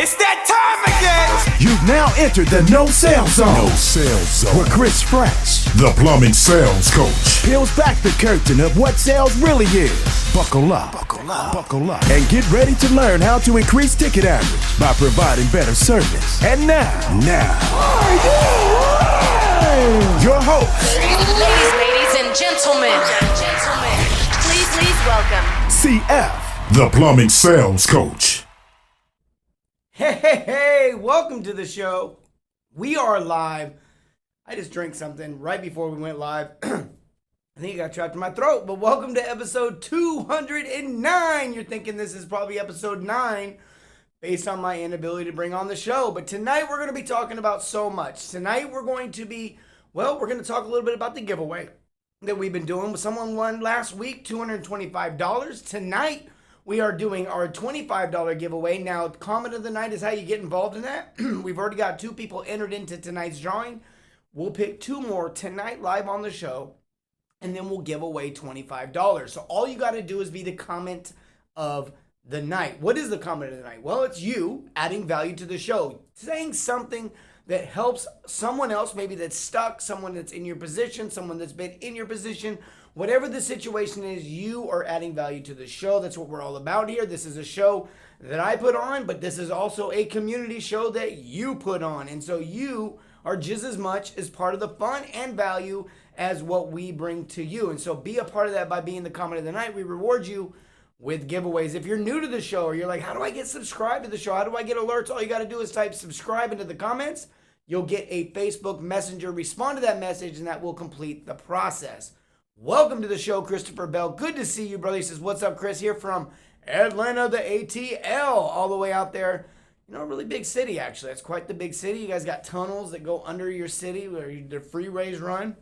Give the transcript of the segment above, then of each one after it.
It's that time again! You've now entered the No Sales Zone. No Sales Zone. Where Chris Fresh, the plumbing sales coach, peels back the curtain of what sales really is. Buckle up, and get ready to learn how to increase ticket average by providing better service. And now, are you ready? Your host, Ladies and gentlemen, please welcome CF, the plumbing sales coach. Hey, welcome to the show. We are live. I just drank something right before we went live. I think it got trapped in my throat, but welcome to episode 209. You're thinking this is probably episode 9 based on my inability to bring on the show. But tonight we're going to be talking about so much. Tonight we're going to talk a little bit about the giveaway that we've been doing. Someone won last week, $225. Tonight, we are doing our $25 giveaway. Now, comment of the night is how you get involved in that. We've already got 2 people entered into tonight's drawing. We'll pick 2 more tonight live on the show, and then we'll give away $25. So all you got to do is be the comment of the night. What is the comment of the night? Well, it's you adding value to the show, saying something that helps someone else, maybe that's stuck, someone that's in your position, someone that's been in your position. Whatever the situation is, you are adding value to the show. That's what we're all about here. This is a show that I put on, but this is also a community show that you put on. And so you are just as much as part of the fun and value as what we bring to you. And so be a part of that by being the comment of the night. We reward you with giveaways. If you're new to the show or you're like, how do I get subscribed to the show? How do I get alerts? All you got to do is type subscribe into the comments. You'll get a Facebook Messenger. Respond to that message, and that will complete the process. Welcome to the show, Christopher Bell. Good to see you, brother. He says, what's up, Chris? Here from Atlanta, the ATL, all the way out there. You know, a really big city, actually. It's quite the big city. You guys got tunnels that go under your city where the freeways run.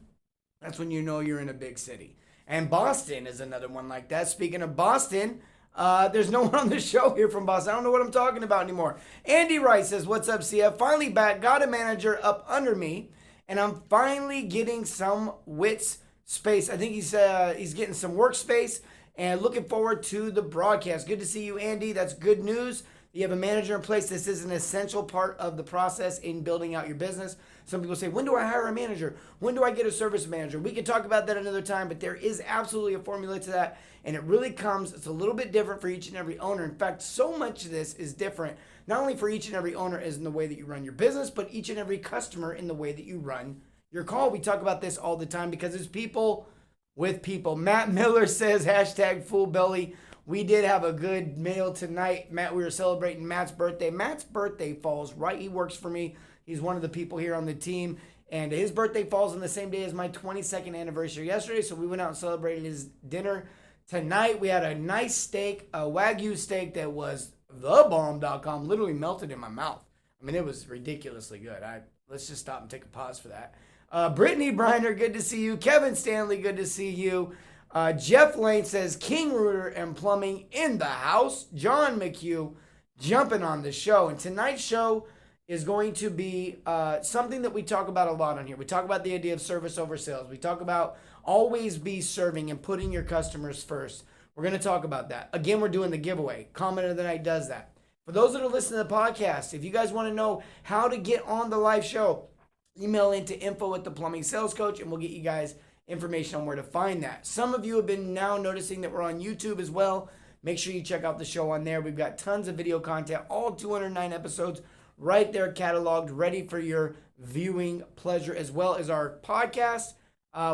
That's when you know you're in a big city. And Boston is another one like that. Speaking of Boston, there's no one on the show here from Boston. I don't know what I'm talking about anymore. Andy Wright says, what's up, CF? Finally back. Got a manager up under me, and I'm finally getting some wits space. I think he's getting some workspace, and looking forward to the broadcast. Good to see you, Andy. That's good news. You have a manager in place. This is an essential part of the process in building out your business. Some people say, when do I hire a manager? When do I get a service manager? We can talk about that another time, but there is absolutely a formula to that, and it really it's a little bit different for each and every owner. In fact, so much of this is different, not only for each and every owner as in the way that you run your business, but each and every customer in the way that you run your call. We talk about this all the time because it's people with people. Matt Miller says, hashtag full belly. We did have a good meal tonight. Matt, we were celebrating Matt's birthday. Matt's birthday falls right. He works for me. He's one of the people here on the team. And his birthday falls on the same day as my 22nd anniversary yesterday. So we went out and celebrated his dinner. Tonight we had a nice steak, a Wagyu steak that was thebomb.com. Literally melted in my mouth. I mean, it was ridiculously good. Let's just stop and take a pause for that. Brittany Briner, good to see you. Kevin Stanley, good to see you. Jeff Lane says, King Rooter and Plumbing in the house. John McHugh jumping on the show. And tonight's show is going to be something that we talk about a lot on here. We talk about the idea of service over sales. We talk about always be serving and putting your customers first. We're going to talk about that. Again, we're doing the giveaway. Comment of the night does that. For those that are listening to the podcast, if you guys want to know how to get on the live show, email into info@theplumbingsalescoach, and we'll get you guys information on where to find that. Some of you have been now noticing that we're on YouTube as well. Make sure you check out the show on there. We've got tons of video content, all 209 episodes right there cataloged, ready for your viewing pleasure, as well as our podcast,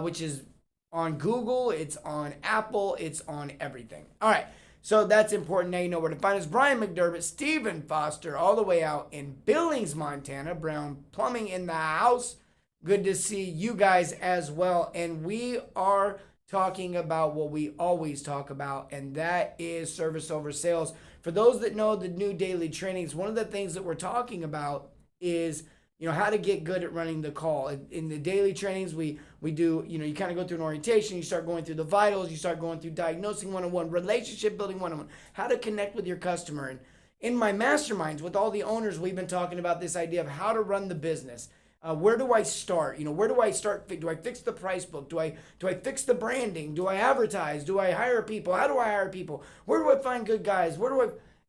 which is on Google, it's on Apple, it's on everything. All right. So that's important. Now you know where to find us. Brian McDermott, Stephen Foster, all the way out in Billings, Montana. Brown Plumbing in the house. Good to see you guys as well. And we are talking about what we always talk about, and that is service over sales. For those that know the new daily trainings, one of the things that we're talking about is, how to get good at running the call. In the daily trainings, we do, you kind of go through an orientation, you start going through the vitals, you start going through diagnosing 101, relationship building 101, how to connect with your customer. And in my masterminds with all the owners, we've been talking about this idea of how to run the business. Where do I start? Where do I start? Do I fix the price book? Do I fix the branding? Do I advertise? Do I hire people? How do I hire people? Where do I find good guys?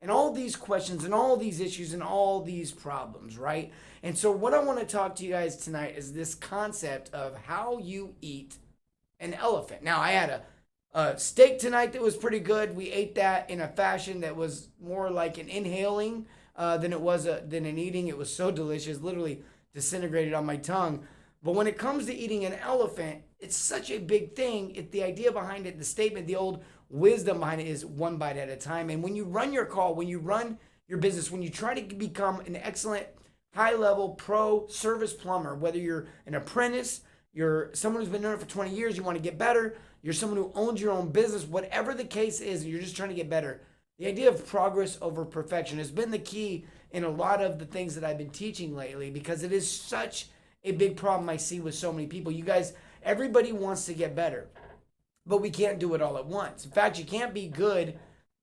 and all these questions and all these issues and all these problems, right? And so what I want to talk to you guys tonight is this concept of how you eat an elephant. Now, I had a steak tonight that was pretty good. We ate that in a fashion that was more like an inhaling than it was than an eating. It was so delicious, literally disintegrated on my tongue. But when it comes to eating an elephant, it's such a big thing. The idea behind it, the statement, the old wisdom behind it is one bite at a time. And when you run your call, when you run your business, when you try to become an excellent high-level pro service plumber, whether you're an apprentice, you're someone who's been doing it for 20 years, you want to get better, you're someone who owns your own business, whatever the case is, and you're just trying to get better, the idea of progress over perfection has been the key in a lot of the things that I've been teaching lately, because it is such a big problem I see with so many people. You guys, everybody wants to get better, but we can't do it all at once. In fact, you can't be good.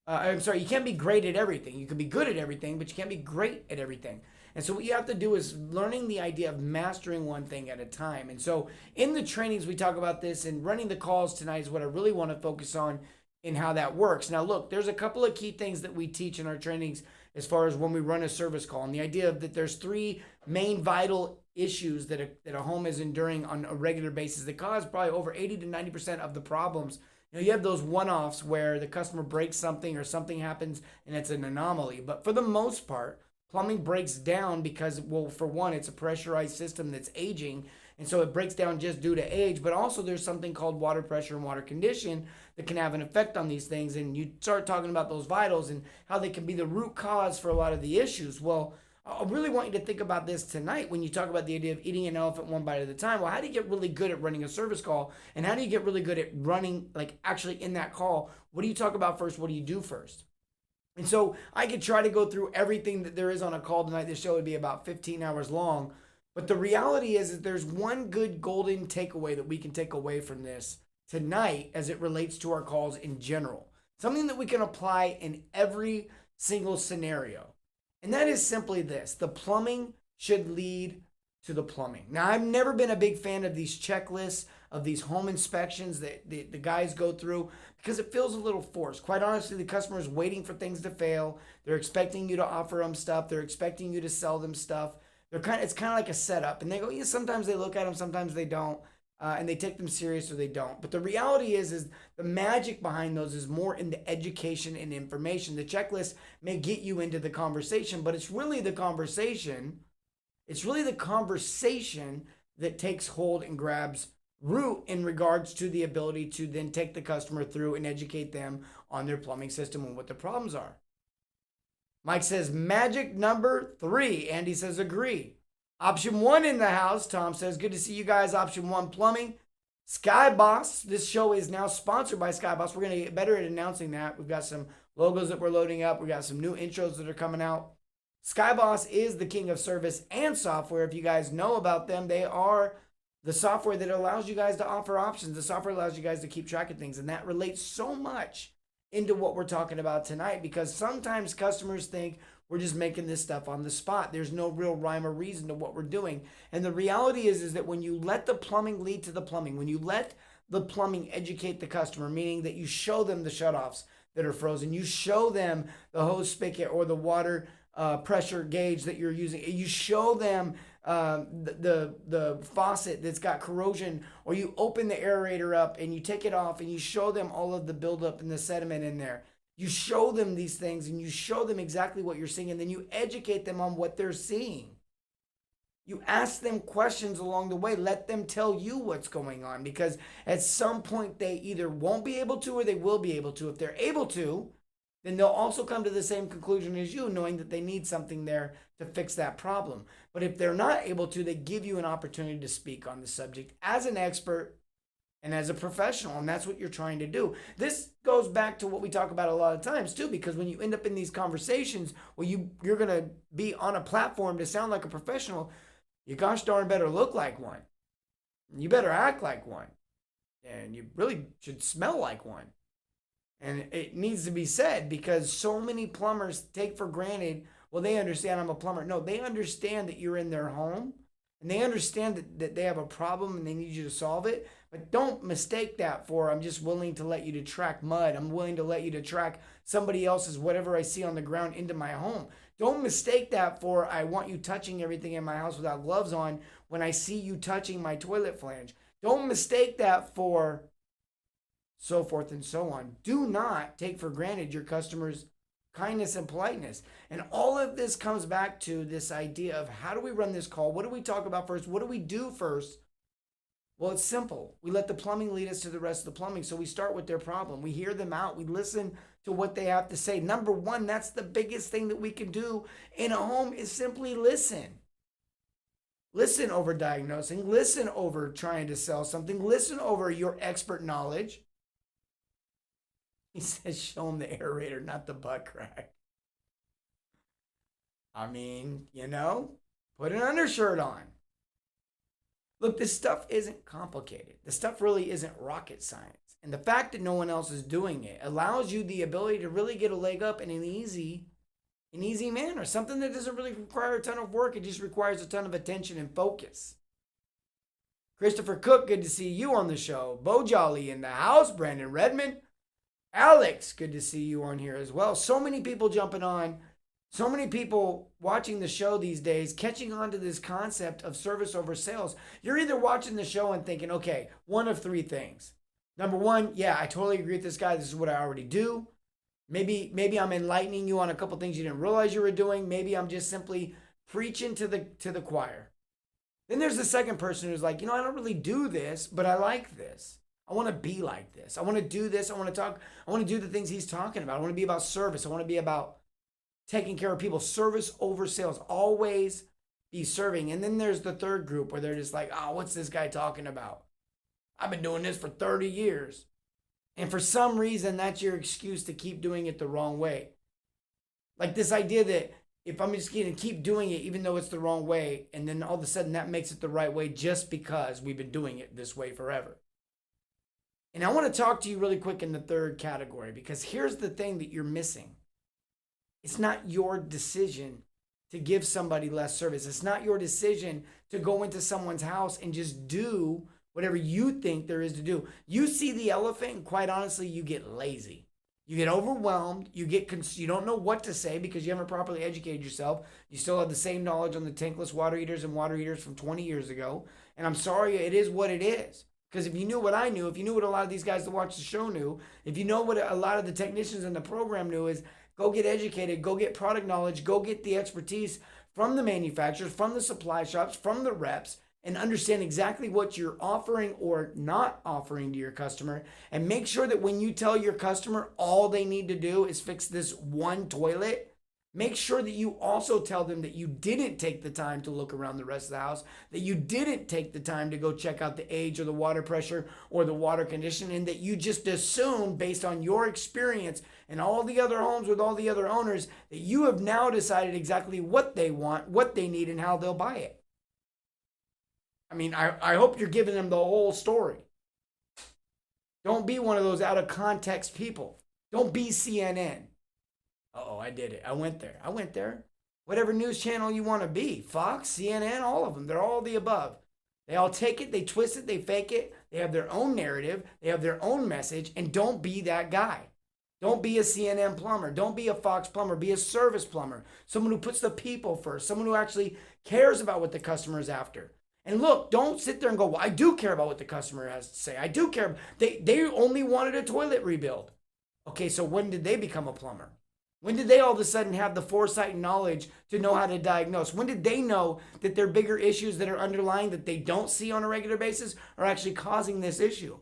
You can't be great at everything. You can be good at everything, but you can't be great at everything. And so what you have to do is learning the idea of mastering one thing at a time. And so in the trainings, we talk about this, and running the calls tonight is what I really want to focus on in how that works. Now, look, there's a couple of key things that we teach in our trainings as far as when we run a service call. And the idea of that there's three main vital issues that a home is enduring on a regular basis that cause probably over 80 to 90% of the problems. You have those one-offs where the customer breaks something or something happens and it's an anomaly. But for the most part, plumbing breaks down because, well, for one, it's a pressurized system that's aging. And so it breaks down just due to age. But also there's something called water pressure and water condition that can have an effect on these things. And you start talking about those vitals and how they can be the root cause for a lot of the issues. Well, I really want you to think about this tonight when you talk about the idea of eating an elephant one bite at a time. Well, how do you get really good at running a service call? And how do you get really good at running, like actually in that call? What do you talk about first? What do you do first? And so I could try to go through everything that there is on a call tonight. This show would be about 15 hours long. But the reality is that there's one good golden takeaway that we can take away from this tonight as it relates to our calls in general. Something that we can apply in every single scenario. And that is simply this: the plumbing should lead to the plumbing. Now, I've never been a big fan of these checklists, of these home inspections that the guys go through, because it feels a little forced. Quite honestly, the customer is waiting for things to fail. They're expecting you to offer them stuff. They're expecting you to sell them stuff. It's kind of like a setup. And they go, yeah, sometimes they look at them, sometimes they don't. And they take them serious or they don't. But the reality is the magic behind those is more in the education and information. The checklist may get you into the conversation, but it's really the conversation. It's really the conversation that takes hold and grabs root in regards to the ability to then take the customer through and educate them on their plumbing system and what the problems are. Mike says magic number 3. Andy says agree. Option 1 in the house. Tom says, good to see you guys. Option 1, plumbing. Skyboss. This show is now sponsored by Skyboss. We're going to get better at announcing that. We've got some logos that we're loading up. We've got some new intros that are coming out. Skyboss is the king of service and software. If you guys know about them, they are the software that allows you guys to offer options. The software allows you guys to keep track of things. And that relates so much into what we're talking about tonight, because sometimes customers think we're just making this stuff on the spot. There's no real rhyme or reason to what we're doing. And the reality is that when you let the plumbing lead to the plumbing, when you let the plumbing educate the customer, meaning that you show them the shutoffs that are frozen, you show them the hose spigot or the water pressure gauge that you're using, you show them the faucet that's got corrosion, or you open the aerator up and you take it off and you show them all of the buildup and the sediment in there. You show them these things and you show them exactly what you're seeing, and then you educate them on what they're seeing. You ask them questions along the way. Let them tell you what's going on, because at some point they either won't be able to or they will be able to. If they're able to, then they'll also come to the same conclusion as you, knowing that they need something there to fix that problem. But if they're not able to, they give you an opportunity to speak on the subject as an expert and as a professional, and that's what you're trying to do. This goes back to what we talk about a lot of times too, because when you end up in these conversations where you're going to be on a platform to sound like a professional, you gosh darn better look like one. You better act like one. And you really should smell like one. And it needs to be said, because so many plumbers take for granted, well, they understand I'm a plumber. No, they understand that you're in their home and they understand that they have a problem and they need you to solve it. But don't mistake that for I'm just willing to let you to track mud. I'm willing to let you to track somebody else's whatever I see on the ground into my home. Don't mistake that for I want you touching everything in my house without gloves on when I see you touching my toilet flange. Don't mistake that for so forth and so on. Do not take for granted your customers' kindness and politeness. And all of this comes back to this idea of how do we run this call? What do we talk about first? What do we do first? Well, it's simple. We let the plumbing lead us to the rest of the plumbing. So we start with their problem. We hear them out. We listen to what they have to say. Number one, that's the biggest thing that we can do in a home is simply listen. Listen over diagnosing. Listen over trying to sell something. Listen over your expert knowledge. He says, show him the aerator, not the butt crack. I mean, put an undershirt on. Look, this stuff isn't complicated. The stuff really isn't rocket science. And the fact that no one else is doing it allows you the ability to really get a leg up in an easy manner. Something that doesn't really require a ton of work. It just requires a ton of attention and focus. Christopher Cook, good to see you on the show. Bo Jolly in the house. Brandon Redmond. Alex, good to see you on here as well. So many people jumping on. So many people watching the show these days, catching on to this concept of service over sales. You're either watching the show and thinking, okay, one of three things. Number one, yeah, I totally agree with this guy. This is what I already do. Maybe I'm enlightening you on a couple things you didn't realize you were doing. Maybe I'm just simply preaching to the choir. Then there's the second person who's like, I don't really do this, but I like this. I want to be like this. I want to do this. I want to talk. I want to do the things he's talking about. I want to be about service. I want to be about taking care of people. Service over sales. Always be serving. And then there's the third group where they're just like, oh, what's this guy talking about? I've been doing this for 30 years. And for some reason, that's your excuse to keep doing it the wrong way. Like this idea that if I'm just going to keep doing it, even though it's the wrong way, and then all of a sudden that makes it the right way just because we've been doing it this way forever. And I want to talk to you really quick in the third category, because here's the thing that you're missing. It's not your decision to give somebody less service. It's not your decision to go into someone's house and just do whatever you think there is to do. You see the elephant, and quite honestly, you get lazy. You get overwhelmed. You don't know what to say because you haven't properly educated yourself. You still have the same knowledge on the tankless water heaters and water heaters from 20 years ago. And I'm sorry, it is what it is. Because if you knew what I knew, if you knew what a lot of these guys that watch the show knew, if you know what a lot of the technicians in the program knew, is go get educated, go get product knowledge, go get the expertise from the manufacturers, from the supply shops, from the reps, and understand exactly what you're offering or not offering to your customer. And make sure that when you tell your customer all they need to do is fix this one toilet, make sure that you also tell them that you didn't take the time to look around the rest of the house, that you didn't take the time to go check out the age or the water pressure or the water condition, and that you just assume based on your experience and all the other homes with all the other owners that you have now decided exactly what they want, what they need, and how they'll buy it. I mean, I hope you're giving them the whole story. Don't be one of those out of context people. Don't be CNN. Uh-oh, I did it. I went there. Whatever news channel you want to be. Fox, CNN, all of them. They're all the above. They all take it, they twist it, they fake it. They have their own narrative. They have their own message. And don't be that guy. Don't be a CNN plumber. Don't be a Fox plumber. Be a service plumber. Someone who puts the people first. Someone who actually cares about what the customer is after. And look, don't sit there and go, well, I do care about what the customer has to say. I do care. They only wanted a toilet rebuild. Okay, so when did they become a plumber? When did they all of a sudden have the foresight and knowledge to know how to diagnose? When did they know that their bigger issues that are underlying that they don't see on a regular basis are actually causing this issue?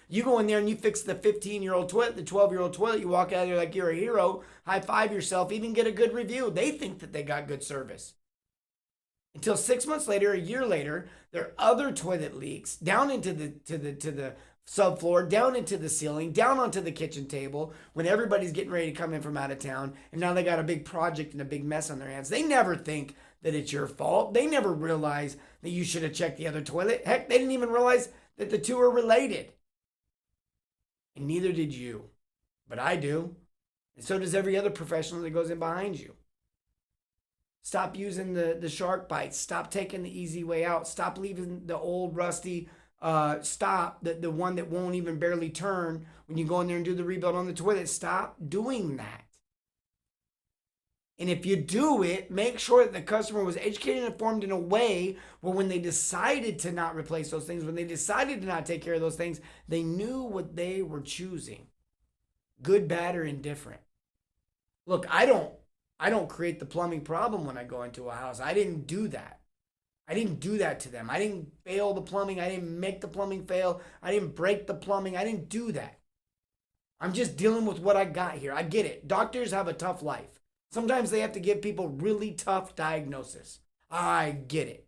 You go in there and you fix the 15-year-old toilet, the 12-year-old toilet, you walk out of there like you're a hero, high five yourself, even get a good review. They think that they got good service. Until 6 months later, a year later, their other toilet leaks down into the subfloor, down into the ceiling, down onto the kitchen table when everybody's getting ready to come in from out of town, and now they got a big project and a big mess on their hands. They never think that it's your fault. They never realize that you should have checked the other toilet. Heck, they didn't even realize that the two are related. And neither did you. But I do. And so does every other professional that goes in behind you. Stop using the shark bites. Stop taking the easy way out. Stop leaving the old rusty stop, the one that won't even barely turn when you go in there and do the rebuild on the toilet. Stop doing that. And if you do it, make sure that the customer was educated and informed in a way where when they decided to not replace those things, when they decided to not take care of those things, they knew what they were choosing. Good, bad, or indifferent. Look, I don't create the plumbing problem when I go into a house. I didn't do that. I didn't do that to them. I didn't fail the plumbing. I didn't make the plumbing fail. I didn't break the plumbing. I didn't do that. I'm just dealing with what I got here. I get it. Doctors have a tough life. Sometimes they have to give people really tough diagnosis. I get it.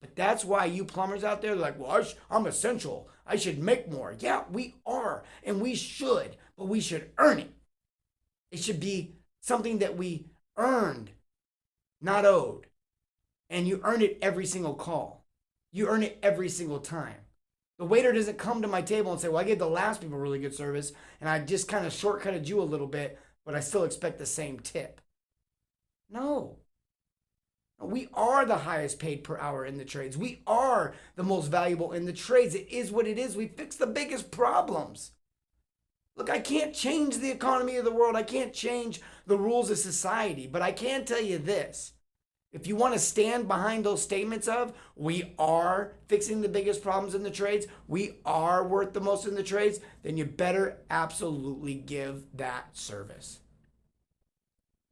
But that's why you plumbers out there are like, well, I'm essential. I should make more. Yeah, we are. And we should. But we should earn it. It should be something that we earned, not owed. And you earn it every single call. You earn it every single time. The waiter doesn't come to my table and say, well, I gave the last people really good service and I just kind of shortcutted you a little bit, but I still expect the same tip. No. We are the highest paid per hour in the trades. We are the most valuable in the trades. It is what it is. We fix the biggest problems. Look, I can't change the economy of the world. I can't change the rules of society, but I can tell you this. If you want to stand behind those statements of, we are fixing the biggest problems in the trades, we are worth the most in the trades, then you better absolutely give that service.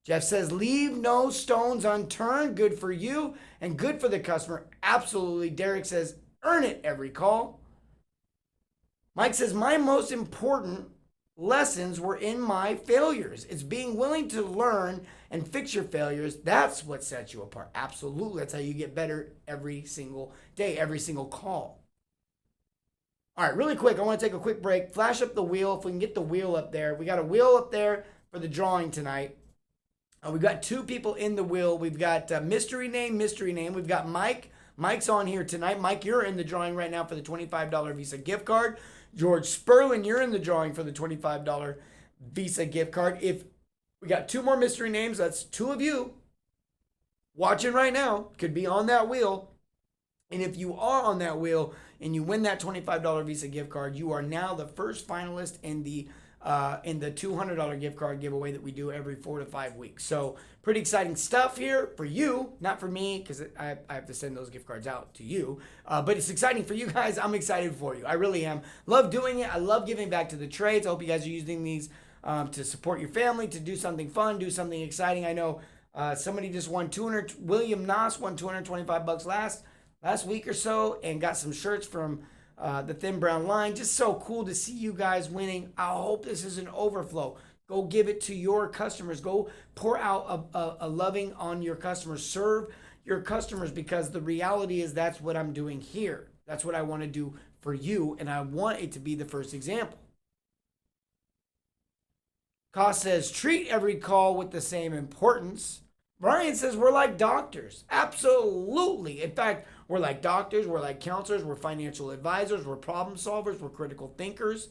Jeff says, leave no stones unturned. Good for you and good for the customer. Absolutely. Derek says, earn it every call. Mike says, my most important lessons were in my failures. It's being willing to learn and fix your failures. That's what sets you apart. Absolutely. That's how you get better every single day, every single call. All right, really quick, I want to take a quick break. Flash up the wheel if we can get the wheel up there. We got a wheel up there for the drawing tonight. We've got two people in the wheel. We've got mystery name. We've got Mike. Mike's on here tonight. Mike, you're in the drawing right now for the $25 Visa gift card. George Sperlin, you're in the drawing for the $25 Visa gift card. If we got two more mystery names, that's two of you watching right now, could be on that wheel. And if you are on that wheel and you win that $25 Visa gift card, you are now the first finalist in the $200 gift card giveaway that we do every 4 to 5 weeks. So pretty exciting stuff here for you, not for me, because I have to send those gift cards out to you. But it's exciting for you guys. I'm excited for you. I really am. Love doing it. I love giving back to the trades. I hope you guys are using these to support your family, to do something fun, do something exciting. I know somebody just won William Noss won $225 last week or so and got some shirts from the Thin Brown Line. Just so cool to see you guys winning. I hope this is an overflow. Go give it to your customers. Go pour out a loving on your customers. Serve your customers, because the reality is that's what I'm doing here. That's what I want to do for you, and I want it to be the first example. Koss says, treat every call with the same importance. Brian says, we're like doctors. Absolutely. In fact, we're like doctors, we're like counselors, we're financial advisors, we're problem solvers, we're critical thinkers,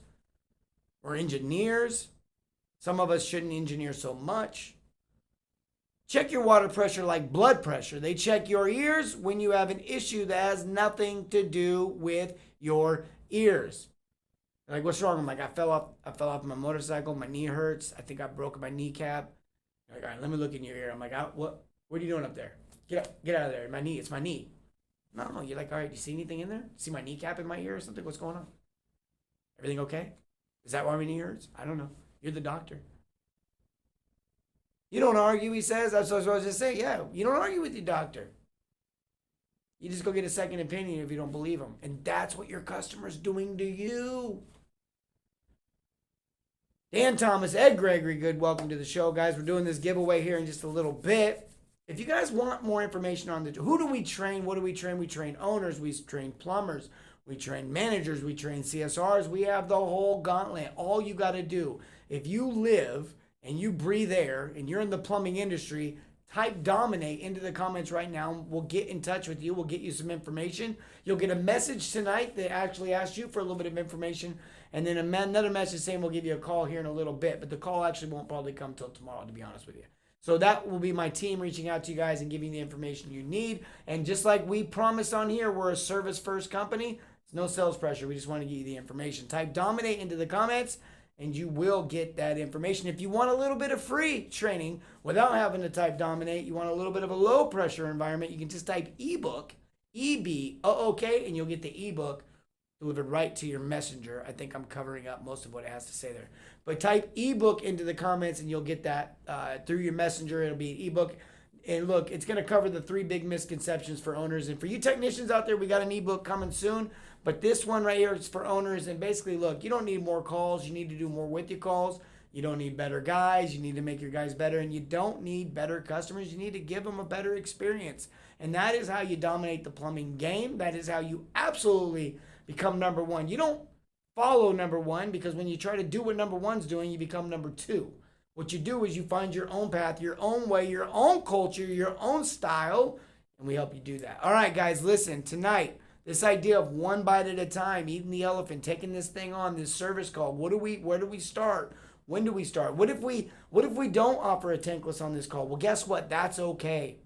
we're engineers. Some of us shouldn't engineer so much. Check your water pressure like blood pressure. They check your ears when you have an issue that has nothing to do with your ears. They're like, what's wrong? I'm like, I fell off my motorcycle, my knee hurts, I think I broke my kneecap. They're like, all right, let me look in your ear. I'm like, what are you doing up there? Get out of there. It's my knee. No, you're like, all right, you see anything in there? See my kneecap in my ear or something? What's going on? Everything okay? Is that why my knee hurts? I don't know. You're the doctor. You don't argue, he says. That's what I was just saying. Yeah, you don't argue with your doctor. You just go get a second opinion if you don't believe them. And that's what your customer's doing to you. Dan Thomas, Ed Gregory, good. Welcome to the show, guys. We're doing this giveaway here in just a little bit. If you guys want more information on who do we train, what do we train? We train owners, we train plumbers, we train managers, we train CSRs. We have the whole gauntlet. All you got to do, if you live and you breathe air and you're in the plumbing industry, type dominate into the comments right now. We'll get in touch with you. We'll get you some information. You'll get a message tonight that actually asks you for a little bit of information, and then another message saying we'll give you a call here in a little bit. But the call actually won't probably come till tomorrow, to be honest with you. So that will be my team reaching out to you guys and giving you the information you need. And just like we promised on here, we're a service-first company. It's no sales pressure. We just want to give you the information. Type Dominate into the comments, and you will get that information. If you want a little bit of free training without having to type Dominate, you want a little bit of a low-pressure environment, you can just type ebook, E-B-O-O-K, and you'll get the ebook delivered right to your messenger. I think I'm covering up most of what it has to say there. But type ebook into the comments and you'll get that through your messenger. It'll be an ebook. And look, it's going to cover the 3 big misconceptions for owners. And for you technicians out there, we got an ebook coming soon. But this one right here is for owners. And basically, look, you don't need more calls. You need to do more with your calls. You don't need better guys. You need to make your guys better. And you don't need better customers. You need to give them a better experience. And that is how you dominate the plumbing game. That is how you absolutely become number one. You don't follow number one, because when you try to do what number one's doing, you become number two. What you do is you find your own path, your own way, your own culture, your own style, and we help you do that. All right, guys, listen, tonight, this idea of one bite at a time, eating the elephant, taking this thing on, this service call, where do we start? When do we start? What if we don't offer a tankless on this call? Well, guess what? That's okay.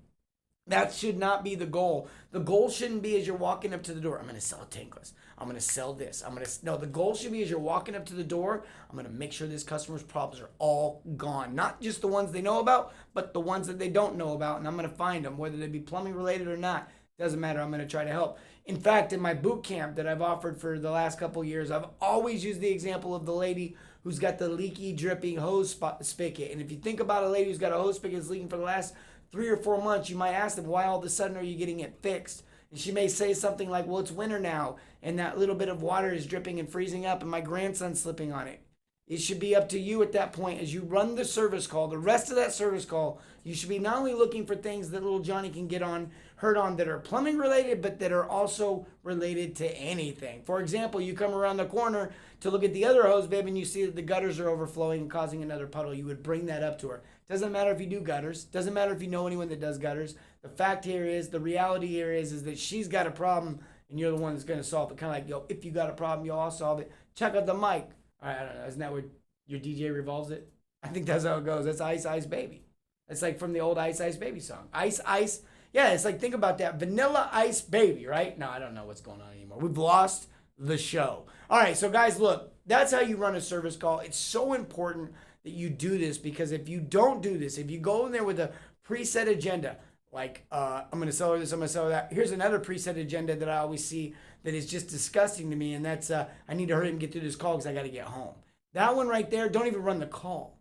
That should not be the goal. The goal shouldn't be as you're walking up to the door, I'm going to sell a tankless. I'm going to sell this. No, the goal should be as you're walking up to the door, I'm going to make sure this customer's problems are all gone. Not just the ones they know about, but the ones that they don't know about. And I'm going to find them, whether they be plumbing related or not. Doesn't matter. I'm going to try to help. In fact, in my boot camp that I've offered for the last couple of years, I've always used the example of the lady who's got the leaky, dripping hose spigot. And if you think about a lady who's got a hose spigot that's leaking for the last 3 or 4 months, you might ask them, why all of a sudden are you getting it fixed? And she may say something like, well, it's winter now, and that little bit of water is dripping and freezing up, and my grandson's slipping on it. It should be up to you at that point as you run the service call. The rest of that service call, you should be not only looking for things that little Johnny can get hurt on that are plumbing related, but that are also related to anything. For example, you come around the corner to look at the other hose bib and you see that the gutters are overflowing and causing another puddle. You would bring that up to her. Doesn't matter if you do gutters. Doesn't matter if you know anyone that does gutters. The fact here is, the reality here is that she's got a problem and you're the one that's going to solve it. Kind of like, yo, if you got a problem, yo, I'll solve it. Check out the mic. All right, I don't know. Isn't that what your DJ revolves it? I think that's how it goes. That's Ice Ice Baby. It's like from the old Ice Ice Baby song. Ice Ice. Yeah, it's like, think about that. Vanilla Ice Baby, right? No, I don't know what's going on anymore. We've lost the show. All right, so guys, look, that's how you run a service call. It's so important that you do this, because if you don't do this, if you go in there with a preset agenda, like I'm going to sell her this, I'm going to sell her that. Here's another preset agenda that I always see that is just disgusting to me, and that's I need to hurry and get through this call because I got to get home. That one right there, don't even run the call.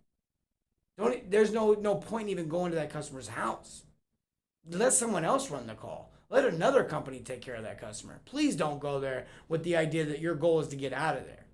There's no point in even going to that customer's house. Let someone else run the call. Let another company take care of that customer. Please don't go there with the idea that your goal is to get out of there.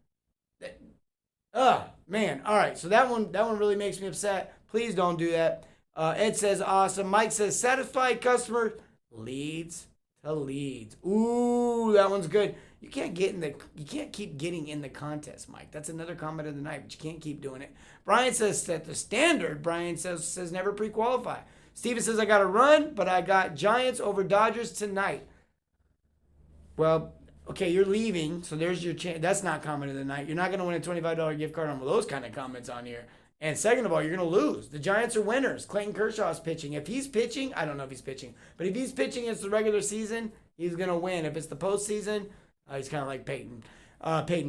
Man. All right. So that one really makes me upset. Please don't do that. Ed says, awesome. Mike says, satisfied customer leads to leads. Ooh, that one's good. You can't keep getting in the contest, Mike. That's another comment of the night, but you can't keep doing it. Brian says, set the standard. Brian says never pre-qualify. Steven says, I got to run, but I got Giants over Dodgers tonight. Well, okay, you're leaving, so there's your chance. That's not comment of the night. You're not going to win a $25 gift card on those kind of comments on here. And second of all, you're going to lose. The Giants are winners. Clayton Kershaw's pitching. If he's pitching, I don't know if he's pitching, but if he's pitching against the regular season, he's going to win. If it's the postseason, he's kind of like Peyton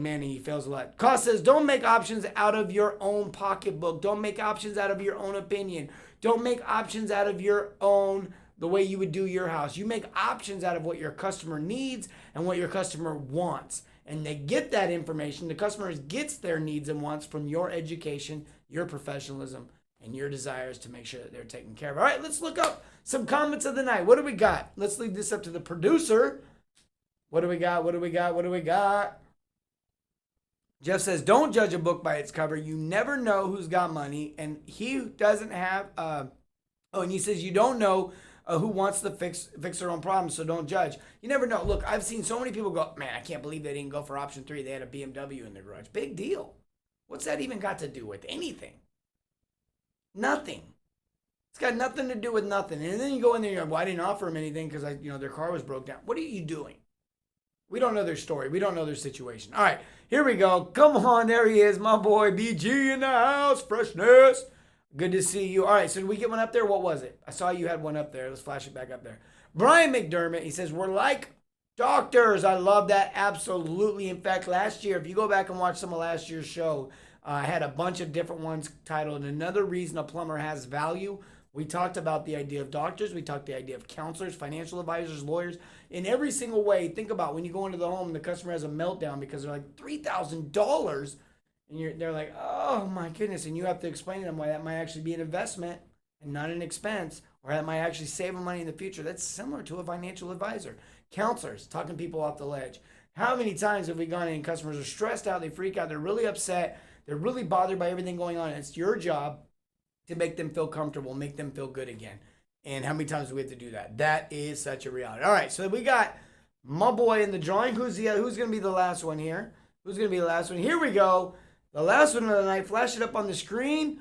Manning. He fails a lot. Koss says, don't make options out of your own pocketbook. Don't make options out of your own opinion. Don't make options out of your own, the way you would do your house. You make options out of what your customer needs and what your customer wants. And they get that information. The customer gets their needs and wants from your education, your professionalism, and your desires to make sure that they're taken care of. All right, let's look up some comments of the night. What do we got? Let's leave this up to the producer. What do we got? Jeff says, don't judge a book by its cover. You never know who's got money. And he doesn't have, and he says, you don't know who wants to fix their own problems, so don't judge. You never know. Look, I've seen so many people go, man, I can't believe they didn't go for option 3. They had a BMW in their garage. Big deal. What's that even got to do with anything? Nothing. It's got nothing to do with nothing. And then you go in there and you're like, well, I didn't offer them anything because their car was broke down. What are you doing? We don't know their story. We don't know their situation. All right, here we go. Come on, there he is, my boy BG in the house. Freshness. Good to see you. All right, so did we get one up there? What was it? I saw you had one up there. Let's flash it back up there. Brian McDermott, he says, we're like doctors. I love that. Absolutely. In fact, last year, if you go back and watch some of last year's show, I had a bunch of different ones titled Another Reason a Plumber Has Value. We talked about the idea of doctors. We talked the idea of counselors, financial advisors, lawyers. In every single way, think about when you go into the home and the customer has a meltdown because they're like $3,000 and they're like, oh my goodness. And you have to explain to them why that might actually be an investment and not an expense, or that might actually save them money in the future. That's similar to a financial advisor. Counselors, talking people off the ledge. How many times have we gone in and customers are stressed out, they freak out, they're really upset, they're really bothered by everything going on, and it's your job to make them feel comfortable, make them feel good again. And how many times do we have to do that? That is such a reality. All right, so we got my boy in the drawing. Who's going to be the last one here? Who's going to be the last one? Here we go. The last one of the night. Flash it up on the screen.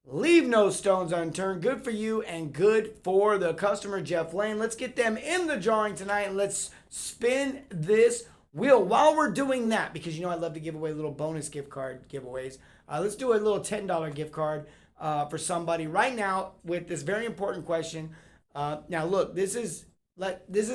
Leave no stones unturned. Good for you and good for the customer, Jeff Lane. Let's get them in the drawing tonight and let's spin this wheel. While we're doing that, because you know I love to give away little bonus gift card giveaways, let's do a little $10 gift card for somebody right now with this very important question. Now, look, this is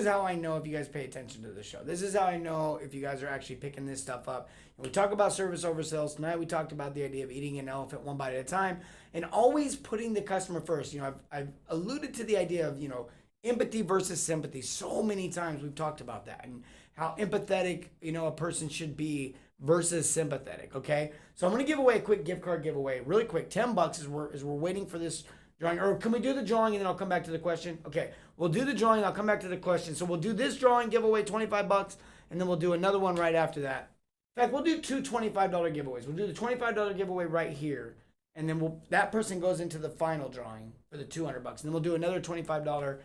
how I know if you guys pay attention to the show. This is how I know if you guys are actually picking this stuff up. And we talk about service over sales. Tonight we talked about the idea of eating an elephant one bite at a time and always putting the customer first. You know, I've alluded to the idea of, you know, empathy versus sympathy. So many times we've talked about that and how empathetic, you know, a person should be versus sympathetic, okay? So I'm going to give away a quick gift card giveaway really quick. $10 as we're waiting for this drawing. Or can we do the drawing and then I'll come back to the question? Okay, we'll do the drawing. I'll come back to the question. So we'll do this drawing giveaway, $25, and then we'll do another one right after that. In fact, we'll do two $25 giveaways. We'll do the $25 giveaway right here, and then that person goes into the final drawing for the $200. And then we'll do another $25.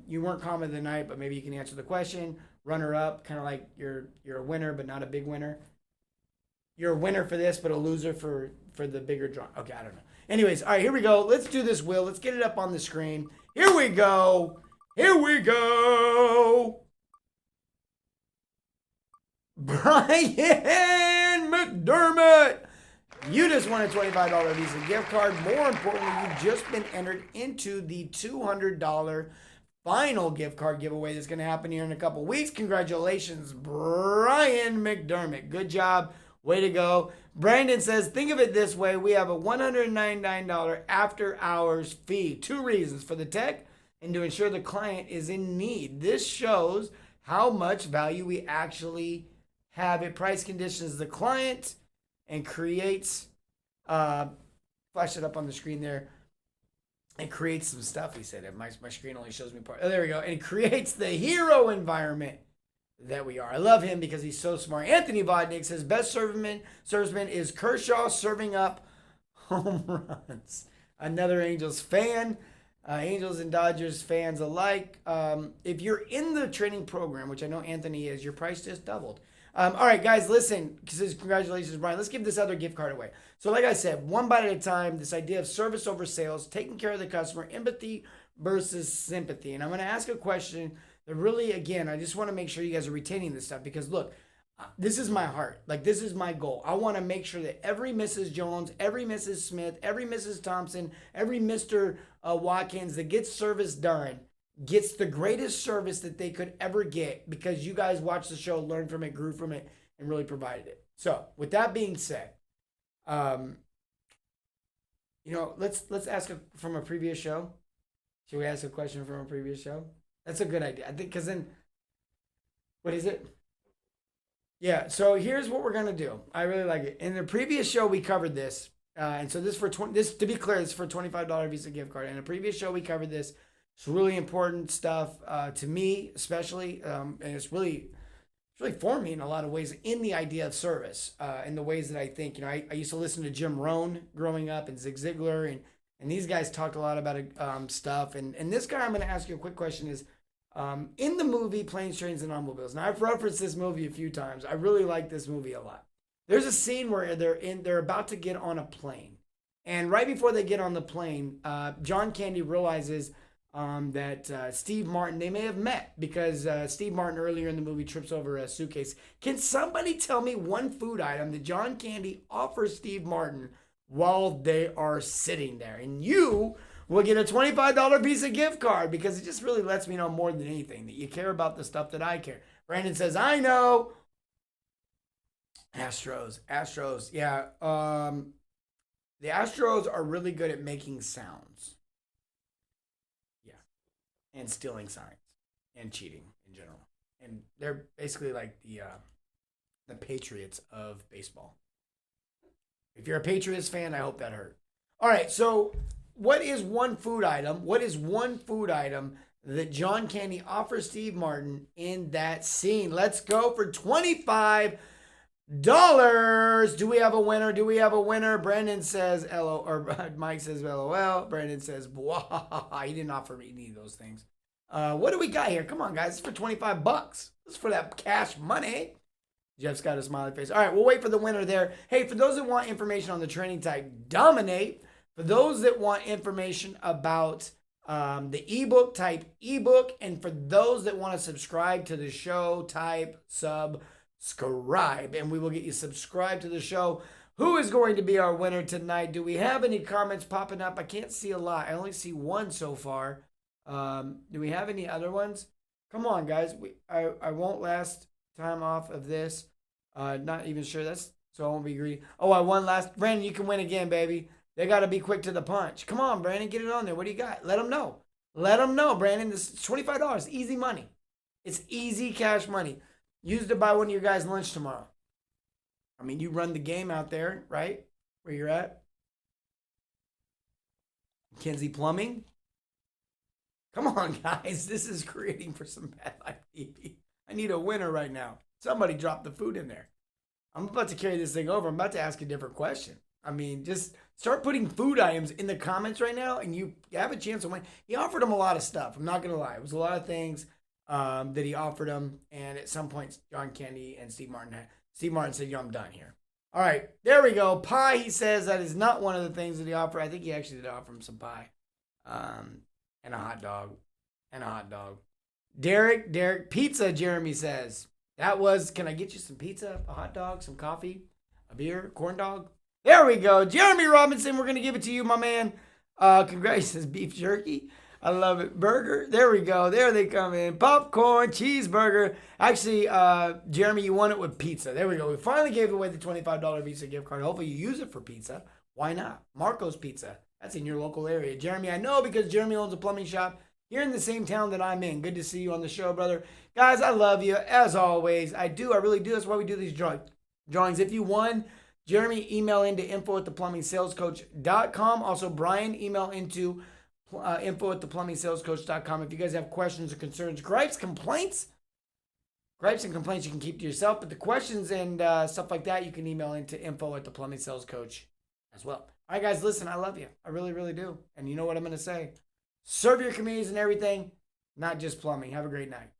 You weren't comment of the night, but maybe you can answer the question. Runner up, kind of like you're a winner, but not a big winner. You're a winner for this, but a loser for the bigger drawing. Okay, I don't know. Anyways, all right, here we go. Let's do this, Will. Let's get it up on the screen. Here we go. Here we go. Brian McDermott. You just won a $25 Visa gift card. More importantly, you've just been entered into the $200 final gift card giveaway that's going to happen here in a couple weeks. Congratulations, Brian McDermott. Good job. Way to go. Brandon says, think of it this way. We have a $199 after hours fee. 2 reasons: for the tech and to ensure the client is in need. This shows how much value we actually have. It price conditions the client and creates, flash it up on the screen there. It creates some stuff, he said. My screen only shows me part. Oh, there we go. And it creates the hero environment that we are. I love him because he's so smart. Anthony Vodnik says, best serviceman is Kershaw serving up home runs. Another Angels fan. Angels and Dodgers fans alike. If you're in the training program, which I know Anthony is, your price just doubled. All right, guys, listen. Congratulations, Brian. Let's give this other gift card away. So like I said, one bite at a time, this idea of service over sales, taking care of the customer, empathy versus sympathy. And I'm going to ask a question that really, again, I just want to make sure you guys are retaining this stuff because, look, this is my heart. Like, this is my goal. I want to make sure that every Mrs. Jones, every Mrs. Smith, every Mrs. Thompson, every Mr. Watkins that gets service done gets the greatest service that they could ever get because you guys watched the show, learned from it, grew from it, and really provided it. So, with that being said, let's ask from a previous show. Should we ask a question from a previous show? That's a good idea. I think because then, what is it? Yeah, so here's what we're going to do. I really like it. In the previous show, we covered this. And so this to be clear, this is for a $25 Visa gift card. In a previous show, we covered this. It's really important stuff to me, especially. And it's really formed me in a lot of ways in the idea of service in the ways that I think. You know, I used to listen to Jim Rohn growing up and Zig Ziglar. And these guys talked a lot about stuff. And this guy, I'm going to ask you a quick question is, in the movie Planes, Trains, and Automobiles. Now, I've referenced this movie a few times. I really like this movie a lot. There's a scene where they're about to get on a plane. And right before they get on the plane, John Candy realizes that Steve Martin, they may have met because Steve Martin earlier in the movie trips over a suitcase. Can somebody tell me one food item that John Candy offers Steve Martin while they are sitting there. And you will get a $25 Visa gift card because it just really lets me know more than anything that you care about the stuff that I care. Brandon says, I know. Astros. Yeah. The Astros are really good at making sounds. Yeah. And stealing signs and cheating in general. And they're basically like the Patriots of baseball. If you're a Patriots fan, I hope that hurt. All right, so what is one food item? What is one food item that John Candy offers Steve Martin in that scene? Let's go for $25. Do we have a winner? Do we have a winner? Brandon says LO, or Mike says LOL. Brandon says, wow, he didn't offer me any of those things. What do we got here? Come on, guys. It's for $25. This is for that cash money. Jeff's got a smiley face. All right, we'll wait for the winner there. Hey, for those that want information on the training type, Dominate. For those that want information about the ebook, type ebook. And for those that want to subscribe to the show, type subscribe. And we will get you subscribed to the show. Who is going to be our winner tonight? Do we have any comments popping up? I can't see a lot. I only see one so far. Do we have any other ones? Come on, guys. I won't last time off of this. Not even sure that's so I won't be greedy. Oh, I won last. Brandon, you can win again, baby. They got to be quick to the punch. Come on, Brandon, get it on there. What do you got? Let them know. Let them know, Brandon. This is $25. Easy money. It's easy cash money. Use it to buy one of your guys' lunch tomorrow. I mean, you run the game out there, right? Where you're at. Kenzie Plumbing. Come on, guys. This is creating for some bad life TV. I need a winner right now. Somebody drop the food in there. I'm about to carry this thing over. I'm about to ask a different question. I mean, just start putting food items in the comments right now, and you have a chance to win. He offered him a lot of stuff. I'm not going to lie. It was a lot of things that he offered him, and at some point, John Candy and Steve Martin said, yo, I'm done here. All right, there we go. Pie, he says that is not one of the things that he offered. I think he actually did offer him some pie and a hot dog. Derek, pizza, Jeremy says. That was, can I get you some pizza, a hot dog, some coffee, a beer, corn dog? There we go. Jeremy Robinson, we're going to give it to you, my man. Congratulations, beef jerky. I love it. Burger. There we go. There they come in. Popcorn, cheeseburger. Actually, Jeremy, you won it with pizza. There we go. We finally gave away the $25 Visa gift card. Hopefully you use it for pizza. Why not? Marco's Pizza. That's in your local area. Jeremy, I know because Jeremy owns a plumbing shop here in the same town that I'm in. Good to see you on the show, brother. Guys, I love you, as always. I do. I really do. That's why we do these drawings. If you won, Jeremy, email into info@theplumbingsalescoach.com. Also, Brian, email into info@theplumbingsalescoach.com. If you guys have questions or concerns, gripes and complaints, you can keep to yourself. But the questions and stuff like that, you can email into info@theplumbingsalescoach as well. All right, guys, listen, I love you. I really, really do. And you know what I'm going to say. Serve your communities and everything, not just plumbing. Have a great night.